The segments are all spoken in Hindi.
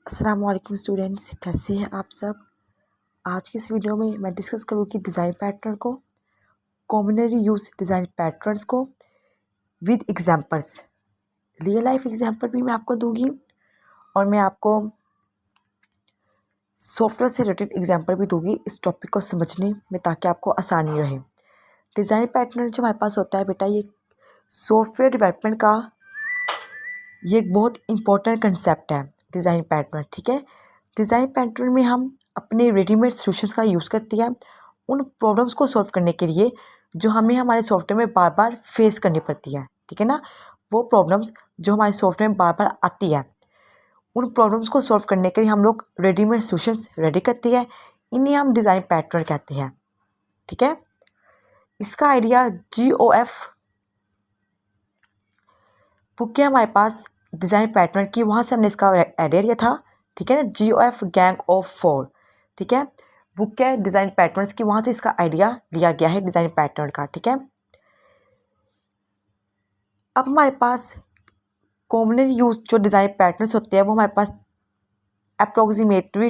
अस्सलाम वालेकुम स्टूडेंट्स, कैसे हैं आप सब। आज की इस वीडियो में मैं डिस्कस करूँगी डिज़ाइन पैटर्न को, कॉमनली यूज डिज़ाइन पैटर्न्स को with examples. Real life example भी मैं आपको दूंगी और मैं आपको सॉफ्टवेयर से रिलेटेड एग्जांपल भी दूंगी इस टॉपिक को समझने में, ताकि आपको आसानी रहे। डिज़ाइन पैटर्न जो हमारे पास होता है बेटा, ये सॉफ्टवेयर डेवलपमेंट का ये एक बहुत इंपॉर्टेंट कंसेप्ट है डिज़ाइन पैटर्न। ठीक है, डिज़ाइन पैटर्न में हम अपने रेडीमेड सॉल्यूशंस का यूज़ करते हैं उन प्रॉब्लम्स को सॉल्व करने के लिए जो हमें हमारे सॉफ्टवेयर में बार बार फेस करनी पड़ती है। ठीक है ना, वो प्रॉब्लम्स जो हमारे सॉफ्टवेयर में बार बार आती है, उन प्रॉब्लम्स को सॉल्व करने के लिए हम लोग रेडीमेड सॉल्यूशंस रेडी करते हैं। इन्हें हम डिज़ाइन पैटर्न कहते हैं। ठीक है, इसका आइडिया GOF बुक है हमारे पास डिज़ाइन पैटर्न की, वहाँ से हमने इसका आइडिया लिया था। ठीक है ना, GOF गैंग ऑफ 4। ठीक है, बुक है डिज़ाइन पैटर्न्स की, वहाँ से इसका आइडिया लिया गया है डिज़ाइन पैटर्न का। ठीक है, अब हमारे पास कॉमनली यूज जो डिज़ाइन पैटर्न्स होते हैं वो हमारे पास अप्रोक्सीमेटली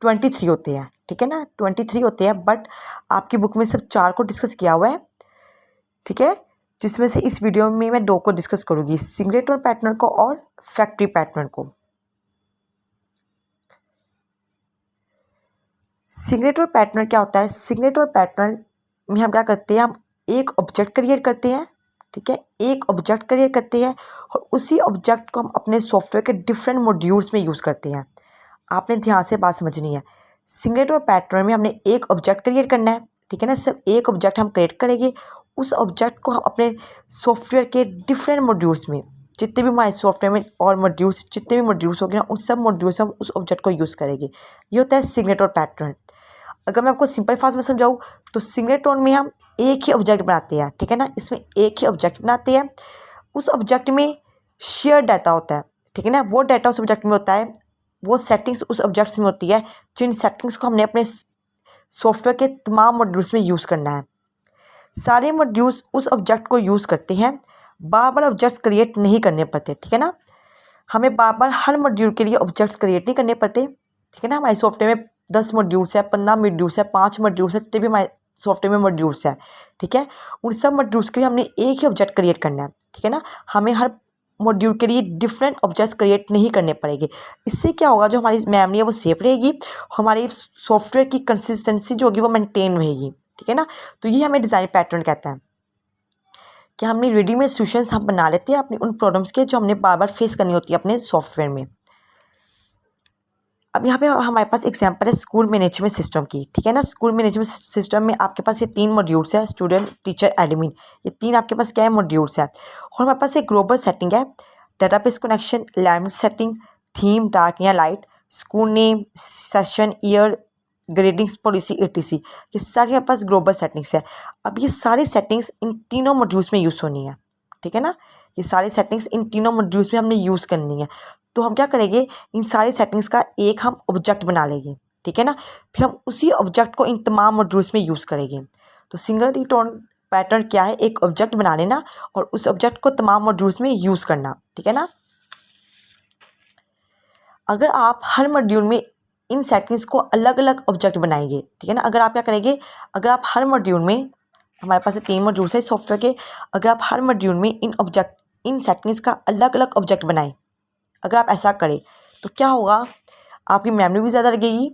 23 होते हैं। ठीक है ना, 23 होते हैं, बट आपकी बुक में सिर्फ 4 को डिस्कस किया हुआ है। ठीक है, जिसमें से इस वीडियो में मैं 2 को डिस्कस करूँगी, सिग्नेचर पैटर्न को और फैक्ट्री पैटर्न को। सिग्नेचर पैटर्न क्या होता है? सिग्नेचर पैटर्न में हम क्या करते हैं, हम एक ऑब्जेक्ट क्रिएट करते हैं। ठीक है, एक ऑब्जेक्ट क्रिएट करते हैं और उसी ऑब्जेक्ट को हम अपने सॉफ्टवेयर के डिफरेंट मॉड्यूल्स में यूज़ करते हैं। आपने ध्यान से बात समझनी है। सिग्नेचर पैटर्न में हमने एक ऑब्जेक्ट क्रिएट करना है। ठीक है ना, सिर्फ एक ऑब्जेक्ट हम क्रिएट करेंगे, उस ऑब्जेक्ट को हम अपने सॉफ्टवेयर के डिफरेंट मॉड्यूल्स में, जितने भी हमारे सॉफ्टवेयर में और मॉड्यूल्स, जितने भी मॉड्यूल्स होंगे ना, उन सब मॉड्यूल्स हम उस ऑब्जेक्ट को यूज़ करेंगे। ये होता है सिग्नेचर पैटर्न। अगर मैं आपको सिंपल फास्ट में समझाऊँ तो सिग्नेचर में हम एक ही ऑब्जेक्ट बनाते हैं। ठीक है ना, इसमें एक ही ऑब्जेक्ट बनाते हैं, उस ऑब्जेक्ट में शेयर डाटा होता है। ठीक है ना, वो डाटा उस ऑब्जेक्ट में होता है, वो सेटिंग्स उस ऑब्जेक्ट्स में होती है, जिन सेटिंग्स को हमने अपने सॉफ्टवेयर के तमाम मॉड्यूल्स में यूज़ करना है। सारे मॉड्यूल्स उस ऑब्जेक्ट को यूज़ करते हैं, बार बार ऑब्जेक्ट्स क्रिएट नहीं करने पड़ते। ठीक है ना, हमें बार बार हर मॉड्यूल के लिए ऑब्जेक्ट्स क्रिएट नहीं करने पड़ते। ठीक है ना, हमारे सॉफ्टवेयर में 10 मॉड्यूल्स है, 15 मॉड्यूल्स है, 5 मॉड्यूल्स है, जितने भी हमारे सॉफ्टवेयर में मॉड्यूल्स है। ठीक है, उन सब मॉड्यूल्स के लिए हमने एक ही ऑब्जेक्ट क्रिएट करना है। ठीक है ना, हमें हर मॉड्यूल के लिए डिफरेंट ऑब्जेक्ट्स क्रिएट नहीं करने पड़ेंगे। इससे क्या होगा, जो हमारी मेमोरी है वो सेफ रहेगी, हमारी सॉफ्टवेयर की कंसिस्टेंसी जो होगी वो मेंटेन रहेगी। ठीक है ना, तो ये हमें डिज़ाइन पैटर्न कहता है कि हमने रेडीमेड सॉल्यूशंस हम बना लेते हैं अपनी उन प्रॉब्लम्स के जो हमने बार बार फेस करनी होती है अपने सॉफ्टवेयर में। अब यहाँ पे हमारे पास एग्जांपल है स्कूल मैनेजमेंट सिस्टम की। ठीक है ना, स्कूल मैनेजमेंट सिस्टम में आपके पास ये 3 मॉड्यूल्स है, स्टूडेंट, टीचर, एडमिन। ये 3 आपके पास क्या है, मॉड्यूल्स है। और हमारे पास एक ग्लोबल सेटिंग है, database connection, language setting, theme, dark या light, school name, session, year, gradings policy, etc। ये सारी हमारे पास ग्लोबल सेटिंग्स है। अब ये सारी सेटिंग्स इन तीनों मॉड्यूल्स में यूज़ होनी है। ठीक है ना, ये सारी सेटिंग्स इन तीनों मॉड्यूल्स में हमने यूज़ करनी है। तो हम क्या करेंगे, इन सारी सेटिंग्स का एक हम ऑब्जेक्ट बना लेंगे। ठीक है ना, फिर हम उसी ऑब्जेक्ट को इन तमाम मॉड्यूल्स में यूज़ करेंगे। तो सिंगल रिटर्न पैटर्न क्या है, एक ऑब्जेक्ट बना लेना और उस ऑब्जेक्ट को तमाम मॉड्यूल्स में यूज़ करना। ठीक है ना, अगर आप हर मॉड्यूल में इन सेटिंग्स को अलग अलग ऑब्जेक्ट बनाएंगे, ठीक है ना, अगर आप क्या करेंगे, अगर आप हर मॉड्यूल में, हमारे पास 3 मॉड्यूल्स है सॉफ्टवेयर के, अगर आप हर मॉड्यूल में इन सेटिंग्स का अलग अलग ऑब्जेक्ट बनाएं, अगर आप ऐसा करें तो क्या होगा, आपकी मेमोरी भी ज़्यादा लगेगी।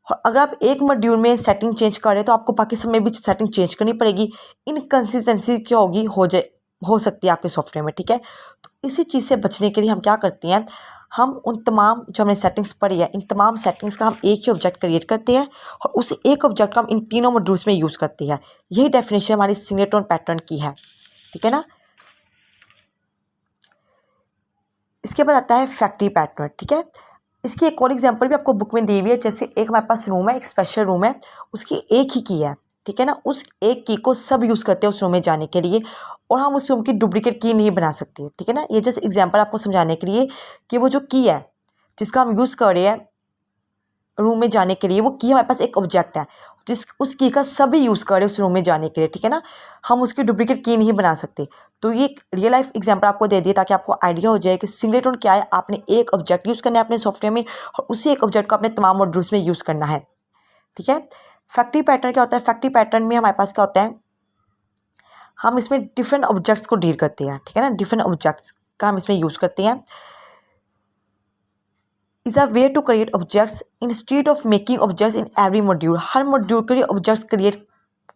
और अगर आप एक मॉड्यूल में सेटिंग चेंज करें तो आपको बाकी सब में भी सेटिंग चेंज करनी पड़ेगी। इनकंसिस्टेंसी क्या होगी, हो सकती है आपके सॉफ्टवेयर में। ठीक है, तो इसी चीज़ से बचने के लिए हम क्या करते हैं, हम उन तमाम जो हमने सेटिंग्स पढ़ी है, इन तमाम सेटिंग्स का हम एक ही ऑब्जेक्ट क्रिएट करते हैं और उस एक ऑब्जेक्ट का हम इन तीनों मॉड्यूल्स में यूज़ करते हैं। यही डेफिनेशन हमारी सिग्नेचर पैटर्न की है। ठीक है ना, इसके बाद आता है फैक्ट्री पैटर्न। ठीक है, इसकी एक और एग्जांपल भी आपको बुक में दी हुई है। जैसे एक हमारे पास रूम है, एक स्पेशल रूम है, उसकी एक ही की है। ठीक है ना, उस एक की को सब यूज़ करते हैं उस रूम में जाने के लिए, और हम उस रूम की डुप्लीकेट की नहीं बना सकते। ठीक है ना, ये जैसे एग्जांपल आपको समझाने के लिए कि वो जो की है जिसका हम यूज़ कर रहे हैं रूम में जाने के लिए, वो की हमारे पास एक ऑब्जेक्ट है उस की का सभी यूज़ करें उस रूम में जाने के लिए, ठीक है ना। हम उसकी डुप्लीकेट की नहीं बना सकते। तो ये रियल लाइफ एग्जांपल आपको दे दिए ताकि आपको आइडिया हो जाए कि सिंगलेटन क्या है। आपने एक ऑब्जेक्ट यूज़ करना है अपने सॉफ्टवेयर में और उसी एक ऑब्जेक्ट को अपने तमाम मॉड्यूल्स में यूज़ करना है, ठीक है। फैक्ट्री पैटर्न क्या होता है? फैक्ट्री पैटर्न में हमारे पास क्या होता है, हम इसमें डिफरेंट ऑब्जेक्ट्स को डील करते हैं, ठीक है ना। डिफरेंट ऑब्जेक्ट्स का हम इसमें यूज़ करते हैं। Is a way to create objects instead of making objects in every module. हर मॉड्यूल के लिए ऑब्जेक्ट्स क्रिएट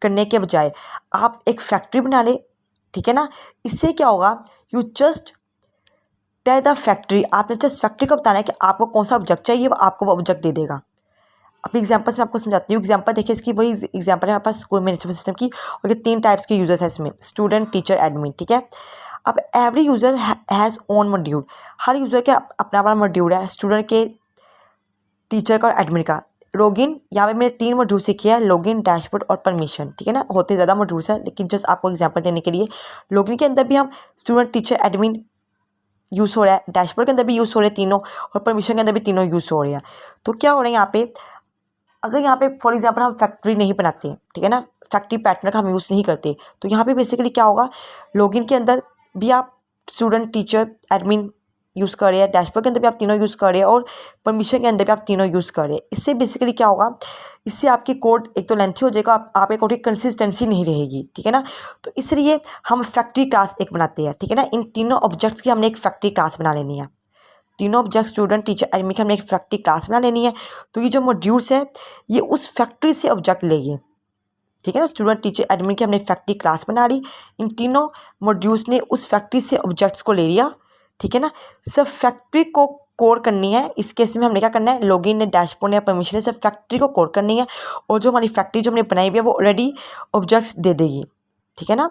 करने के बजाय आप एक फैक्ट्री बना ले, ठीक है ना। इससे क्या होगा, you just tell the factory, आपने जस्ट फैक्ट्री को बताना है कि आपको कौन सा ऑब्जेक्ट चाहिए, वो आपको वो ऑब्जेक्ट दे देगा। अपनी एग्जांपल्स में आपको समझाती हूँ। एग्जांपल देखिए इसकी, वही एग्जांपल है हमारे पास स्कूल मैनेजमेंट सिस्टम की, और ये 3 टाइप्स के यूजर्स हैं इसमें, स्टूडेंट, टीचर, एडमिन, ठीक है। अब every user has own module, her user का अपना अपना मॉड्यूल है, स्टूडेंट के, टीचर का और एडमिन का। लॉगिन, यहाँ पे मैंने 3 मॉड्यूल सीखे हैं, लॉगिन, डैशबोर्ड और परमिशन, ठीक है ना। होते ज़्यादा मॉड्यूल्स हैं लेकिन जस्ट आपको एग्जांपल देने के लिए। लॉगिन के अंदर भी हम स्टूडेंट, टीचर, एडमिन यूज़ हो रहा है, डैशबोर्ड के अंदर भी यूज़ हो रहे हैं तीनों, और परमिशन के अंदर भी तीनों यूज़ हो रहे हैं। तो क्या हो रहा है यहाँ पे, अगर यहाँ पे फॉर एग्जांपल हम फैक्ट्री नहीं बनाते हैं, ठीक है ना, फैक्ट्री पैटर्न का हम यूज़ नहीं करते, तो यहाँ पे बेसिकली क्या होगा, लॉगिन के अंदर भी आप स्टूडेंट, टीचर, एडमिन यूज़ कर रहे हैं, डैशबोर्ड के अंदर भी आप तीनों यूज़ कर रहे हैं, और परमिशन के अंदर भी आप तीनों यूज़ कर रहे हैं। इससे बेसिकली क्या होगा, इससे आपकी कोड एक तो लेंथी हो जाएगा, आपके कोड की कंसिस्टेंसी नहीं रहेगी, ठीक है ना। तो इसलिए हम फैक्ट्री क्लास एक बनाते हैं, ठीक है ना। इन तीनों ऑब्जेक्ट्स की हमने एक फैक्ट्री क्लास बना लेनी है। तीनों ऑब्जेक्ट स्टूडेंट, टीचर, एडमिन की हमने एक फैक्ट्री क्लास बना लेनी है। तो ये जो मॉड्यूल्स है ये उस फैक्ट्री से ऑब्जेक्ट लेंगे, ठीक है ना। स्टूडेंट, टीचर, एडमिन की हमने फैक्ट्री क्लास बना ली, इन तीनों मॉड्यूल्स ने उस फैक्ट्री से ऑब्जेक्ट्स को ले लिया, ठीक है ना। सब फैक्ट्री को कोर करनी है। इस केस में हमने क्या करना है, लॉगिन ने, डैशबोर्ड ने, परमिशन ने सब फैक्ट्री को कोर करनी है, और जो हमारी फैक्ट्री जो हमने बनाई हुई है वो ऑलरेडी ऑब्जेक्ट्स दे देगी, ठीक है ना।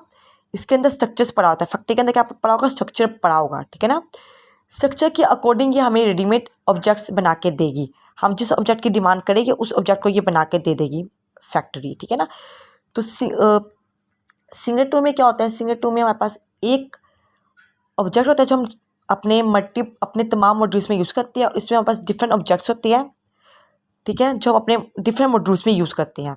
इसके अंदर स्ट्रक्चर्स पड़ा होता है, फैक्ट्री के अंदर क्या पड़ा होगा, स्ट्रक्चर पड़ा होगा, ठीक है ना। स्ट्रक्चर के अकॉर्डिंग ये हमें रेडीमेड ऑब्जेक्ट्स बना के देगी। हम जिस ऑब्जेक्ट की डिमांड करेंगे उस ऑब्जेक्ट को ये बना के दे देगी फैक्ट्री, ठीक है ना। तो सिंगल टू में क्या होता है, सिंगल टू में हमारे पास एक ऑब्जेक्ट होता है जो हम अपने तमाम मॉड्यूल्स में यूज़ करते हैं, और इसमें हमारे पास डिफरेंट ऑब्जेक्ट्स होते हैं, ठीक है, जो हम अपने डिफरेंट मॉड्यूल्स में यूज़ करते हैं।